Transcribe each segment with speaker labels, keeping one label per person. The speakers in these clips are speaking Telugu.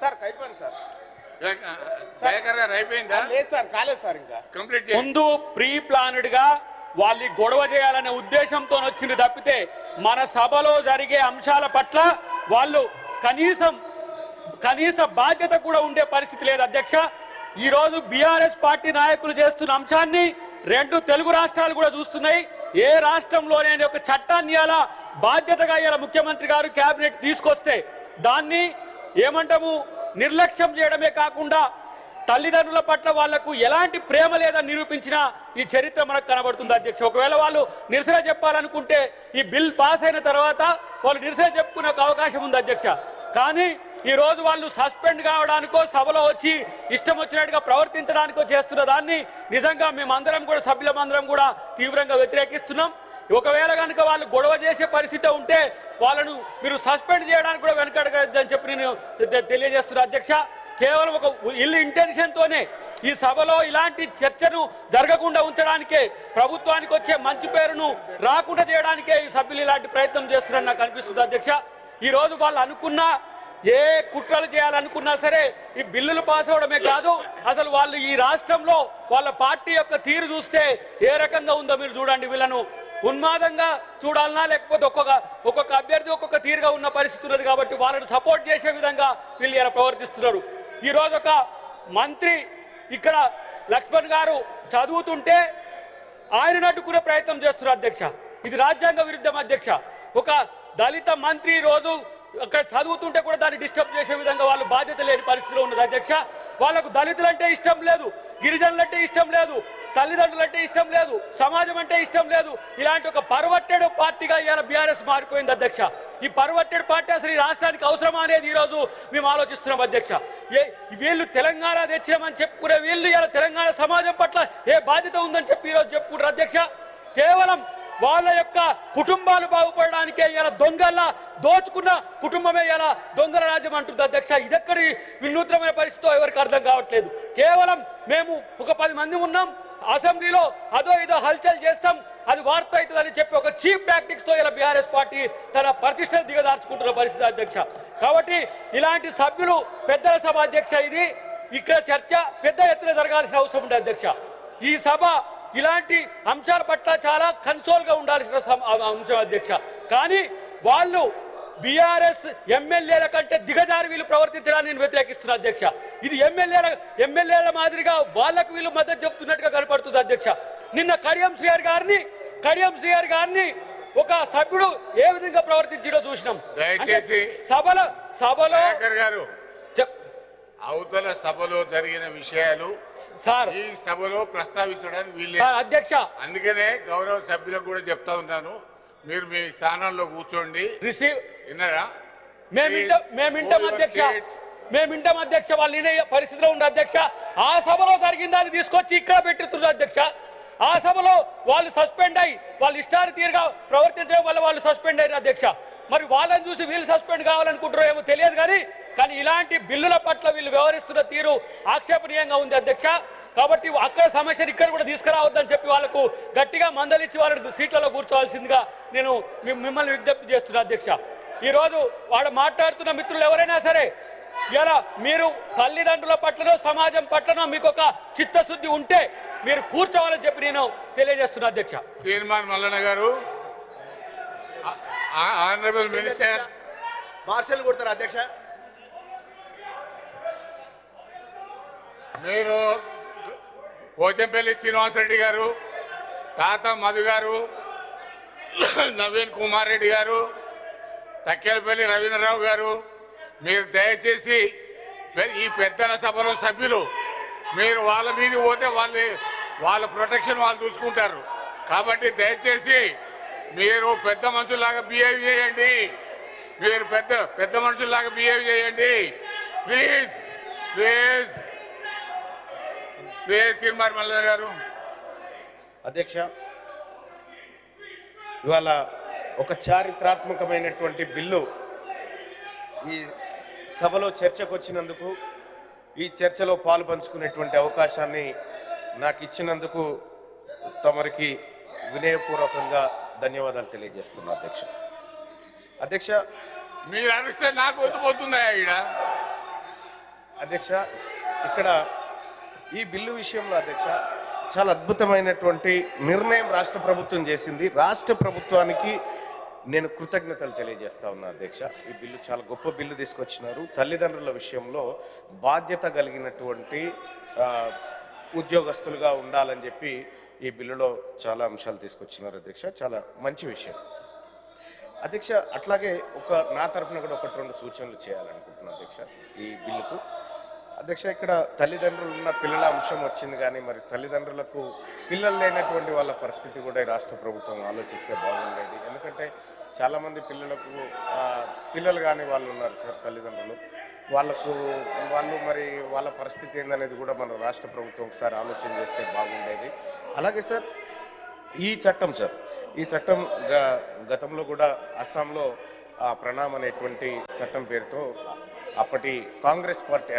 Speaker 1: సార్ అయిపోయింది సార్.
Speaker 2: దయాకర్ గారు అయిపోయిందా?
Speaker 1: లేదు సార్, కాలేదు సార్. ఇంకా
Speaker 2: కంప్లీట్
Speaker 3: ముందు ప్రీ ప్లాన్డ్ గా వాళ్ళు గొడవ చేయాలనే ఉద్దేశంతో వచ్చింది తప్పితే మన సభలో జరిగే అంశాల పట్ల వాళ్ళు కనీస బాధ్యత కూడా ఉండే పరిస్థితి లేదు అధ్యక్ష. ఈ రోజు బీఆర్ఎస్ పార్టీ నాయకులు చేస్తున్న అంశాన్ని 2 తెలుగు రాష్ట్రాలు కూడా చూస్తున్నాయి. ఏ రాష్ట్రంలోనే ఒక చట్టాన్ని అలా బాధ్యతగా ఇలా ముఖ్యమంత్రి గారు కేబినెట్ తీసుకొస్తే దాన్ని ఏమంటాము నిర్లక్ష్యం చేయడమే కాకుండా తల్లిదండ్రుల పట్ల వాళ్లకు ఎలాంటి ప్రేమ లేదని నిరూపించిన ఈ చరిత్ర మనకు కనబడుతుంది అధ్యక్ష. ఒకవేళ వాళ్ళు నిరసన చెప్పాలనుకుంటే ఈ బిల్ పాస్ అయిన తర్వాత వాళ్ళు నిరసన చెప్పుకునే అవకాశం ఉంది అధ్యక్ష. కానీ ఈ రోజు వాళ్ళు సస్పెండ్ కావడానికో సభలో వచ్చి ఇష్టం వచ్చినట్టుగా ప్రవర్తించడానికో చేస్తున్న దాన్ని నిజంగా మేమందరం కూడా సభ్యులమందరం కూడా తీవ్రంగా వ్యతిరేకిస్తున్నాం. ఒకవేళ కనుక వాళ్ళు గొడవ చేసే పరిస్థితి ఉంటే వాళ్ళను మీరు సస్పెండ్ చేయడానికి కూడా వెనకడగదని చెప్పి నేను తెలియజేస్తున్నా అధ్యక్ష. కేవలం ఒక ఇల్లు ఇంటెన్షన్తోనే ఈ సభలో ఇలాంటి చర్చను జరగకుండా ఉంచడానికే, ప్రభుత్వానికి వచ్చే మంచి పేరును రాకుండా చేయడానికే ఈ సభ్యులు ఇలాంటి ప్రయత్నం చేస్తున్నారని నాకు అనిపిస్తుంది అధ్యక్ష. ఈరోజు వాళ్ళు అనుకున్న ఏ కుట్రలు చేయాలనుకున్నా సరే ఈ బిల్లులు పాస్ అవడమే కాదు, అసలు వాళ్ళు ఈ రాష్ట్రంలో వాళ్ళ పార్టీ యొక్క తీరు చూస్తే ఏ రకంగా ఉందో మీరు చూడండి. వీళ్ళను ఉన్మాదంగా చూడాలన్నా లేకపోతే ఒక్కొక్క అభ్యర్థి ఒక్కొక్క తీరుగా ఉన్న పరిస్థితి ఉన్నది. కాబట్టి వాళ్ళని సపోర్ట్ చేసే విధంగా వీళ్ళు ఇలా ప్రవర్తిస్తున్నారు. ఈరోజు ఒక మంత్రి ఇక్కడ లక్ష్మణ్ గారు చదువుతుంటే ఆయన అడ్డుకునే ప్రయత్నం చేస్తున్నారు అధ్యక్ష. ఇది రాజ్యాంగ విరుద్ధం అధ్యక్ష. ఒక దళిత మంత్రి రోజు అక్కడ చదువుతుంటే కూడా దాన్ని డిస్టర్బ్ చేసే విధంగా వాళ్ళు బాధ్యత లేని పరిస్థితిలో ఉన్నది అధ్యక్ష. వాళ్ళకు దళితులంటే ఇష్టం లేదు, గిరిజనులంటే ఇష్టం లేదు, తల్లిదండ్రులంటే ఇష్టం లేదు, సమాజం అంటే ఇష్టం లేదు. ఇలాంటి ఒక పర్వర్టెడ్ పార్టీగా ఇవాళ బీఆర్ఎస్ మారిపోయింది అధ్యక్ష. ఈ పర్వర్టెడ్ పార్టీ అసలు ఈ రాష్ట్రానికి అవసరమా అనేది ఈరోజు మేము ఆలోచిస్తున్నాం అధ్యక్ష. వీళ్ళు తెలంగాణ తెచ్చినామని చెప్పుకునే వీళ్ళు ఇలా తెలంగాణ సమాజం పట్ల ఏ బాధ్యత ఉందని చెప్పి ఈరోజు చెప్పుకుంటారు అధ్యక్ష. కేవలం వాళ్ళ యొక్క కుటుంబాలు బాగుపడడానికే ఇలా దొంగల్లా దోచుకున్న కుటుంబమే ఇలా దొంగల రాజ్యం అంటుంది అధ్యక్ష. ఇదెక్కడి వినూత్నమైన పరిస్థితితో ఎవరికి అర్థం కావట్లేదు. కేవలం మేము ఒక 10 మంది ఉన్నాం అసెంబ్లీలో, అదో ఇదో హల్చల్ చేస్తాం, అది వార్త అవుతుందని చెప్పి ఒక చీప్ టాక్టిక్స్ తో ఇలా బీఆర్ఎస్ పార్టీ తన ప్రతిష్టను దిగదార్చుకుంటున్న పరిస్థితి అధ్యక్ష. కాబట్టి ఇలాంటి సభ్యులు పెద్దల సభ అధ్యక్ష, ఇది ఇక్కడ చర్చ పెద్ద ఎత్తున జరగాల్సిన అవసరం ఉంది అధ్యక్ష. ఈ సభ ఇలాంటి అంశాల పట్ల చాలా కన్సోల్గా ఉండాల్సిన అంశం అధ్యక్ష. కానీ వాళ్ళు బీఆర్ఎస్ ఎమ్మెల్యేల కంటే దిగజారి వీళ్ళు ప్రవర్తించడాన్ని నేను వ్యతిరేకిస్తున్నా అధ్యక్ష. ఇది ఎమ్మెల్యేల మాదిరిగా వాళ్ళకు వీళ్ళు మద్దతు చెప్తున్నట్టుగా కనపడుతుంది అధ్యక్ష. నిన్న కడియం శ్రీహరి గారిని ఒక సభ్యుడు ఏ విధంగా ప్రవర్తించడో చూసినాం.
Speaker 2: దయచేసి
Speaker 3: సభలో
Speaker 2: అవతల సభలో జరిగిన విషయాలు
Speaker 3: సార్
Speaker 2: ఈ సభలో ప్రస్తావించడానికి వీళ్ళు
Speaker 3: అధ్యక్ష.
Speaker 2: అందుకనే గౌరవ సభ్యులకు కూడా చెప్తా ఉన్నాను, మీరు మీ స్థానాల్లో కూర్చోండి. విన్నారా?
Speaker 3: మేమింటాం అధ్యక్ష. వాళ్ళు వినే పరిస్థితిలో ఉన్న అధ్యక్ష. ఆ సభలో జరిగిన దాన్ని తీసుకొచ్చి ఇక్కడ పెట్టుతున్నారు అధ్యక్ష. ఆ సభలో వాళ్ళు సస్పెండ్ అయ్యి వాళ్ళు ఇష్టాన్ని తీరుగా ప్రవర్తించడం వల్ల వాళ్ళు సస్పెండ్ అయ్యారు అధ్యక్ష. మరి వాళ్ళని చూసి వీళ్ళు సస్పెండ్ కావాలనుకుంటారో ఏమో తెలియదు కానీ ఇలాంటి బిల్లుల పట్ల వీళ్ళు వ్యవహరిస్తున్న తీరు ఆక్షేపణీయంగా ఉంది అధ్యక్ష. కాబట్టి అక్కడ సమస్యను ఇక్కడ కూడా తీసుకురావద్దని చెప్పి వాళ్ళకు గట్టిగా మందలిచ్చి వాళ్ళని సీట్లలో కూర్చోవాల్సిందిగా నేను మిమ్మల్ని విజ్ఞప్తి చేస్తున్నా అధ్యక్ష. ఈరోజు వాళ్ళు మాట్లాడుతున్న మిత్రులు ఎవరైనా సరే ఇలా మీరు తల్లిదండ్రుల పట్లనో సమాజం పట్లనో మీకు ఒక చిత్తశుద్ధి ఉంటే మీరు కూర్చోవాలని చెప్పి నేను తెలియజేస్తున్నా అధ్యక్ష.
Speaker 2: తీర్మాన్ Mallanna garu, honourable minister
Speaker 1: martial కొడతారు అధ్యక్ష.
Speaker 2: మీరు పోచంపల్లి శ్రీనివాసరెడ్డి గారు, తాత మధు గారు, నవీన్ కుమార్ రెడ్డి గారు, తక్కేలపల్లి రవీంద్రరావు గారు, మీరు దయచేసి ఈ పెద్దల సభలో సభ్యులు మీరు వాళ్ళ మీద పోతే వాళ్ళ ప్రొటెక్షన్ వాళ్ళు చూసుకుంటారు. కాబట్టి దయచేసి మీరు పెద్ద మనుషుల్లాగా బిహేవ్ చేయండి. మీరు పెద్ద మనుషుల్లాగా బిహేవ్ చేయండి ప్లీజ్. తీర్మార్ మల్లన్న గారు.
Speaker 1: అధ్యక్ష, ఇవాళ ఒక చారిత్రాత్మకమైనటువంటి బిల్లు ఈ సభలో చర్చకు వచ్చినందుకు, ఈ చర్చలో పాలు పంచుకునేటువంటి అవకాశాన్ని నాకు ఇచ్చినందుకు తమరికి వినయపూర్వకంగా ధన్యవాదాలు తెలియజేస్తున్నా అధ్యక్ష.
Speaker 2: మీరు అరిస్తే నాకు వద్దుపోతుందా?
Speaker 1: అధ్యక్ష, ఇక్కడ ఈ బిల్లు విషయంలో అధ్యక్ష చాలా అద్భుతమైనటువంటి నిర్ణయం రాష్ట్ర ప్రభుత్వం చేసింది. రాష్ట్ర ప్రభుత్వానికి నేను కృతజ్ఞతలు తెలియజేస్తా ఉన్నా అధ్యక్ష. ఈ బిల్లు చాలా గొప్ప బిల్లు తీసుకొచ్చినారు. తల్లిదండ్రుల విషయంలో బాధ్యత కలిగినటువంటి ఉద్యోగస్తులుగా ఉండాలని చెప్పి ఈ బిల్లులో చాలా అంశాలు తీసుకొచ్చినారు అధ్యక్ష. చాలా మంచి విషయం అధ్యక్ష. అట్లాగే నా తరఫున కూడా 1-2 సూచనలు చేయాలనుకుంటున్నాను అధ్యక్ష ఈ బిల్లుకు. అధ్యక్ష, ఇక్కడ తల్లిదండ్రులు ఉన్న పిల్లల అంశం వచ్చింది, కానీ మరి తల్లిదండ్రులకు పిల్లలు లేనటువంటి వాళ్ళ పరిస్థితి కూడా ఈ రాష్ట్ర ప్రభుత్వం ఆలోచిస్తే బాగుండేది. ఎందుకంటే చాలామంది పిల్లలు కానీ వాళ్ళు ఉన్నారు సార్, తల్లిదండ్రులు వాళ్ళు మరి వాళ్ళ పరిస్థితి ఏందనేది కూడా మన రాష్ట్ర ప్రభుత్వం ఒకసారి ఆలోచన చేస్తే బాగుండేది. అలాగే సార్ ఈ చట్టం గతంలో కూడా అస్సాంలో ప్రణామ్ అనేటువంటి చట్టం పేరుతో అప్పటి కాంగ్రెస్ పార్టీ,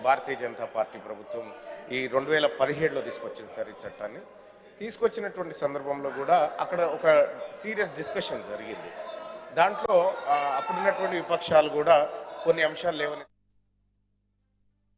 Speaker 1: భారతీయ జనతా పార్టీ ప్రభుత్వం ఈ 2017లో తీసుకొచ్చింది సార్. ఈ చట్టాన్ని తీసుకొచ్చినటువంటి సందర్భంలో కూడా అక్కడ ఒక సీరియస్ డిస్కషన్ జరిగింది. దాంట్లో అప్పుడున్నటువంటి విపక్షాలు కూడా కొన్ని అంశాలు లేవని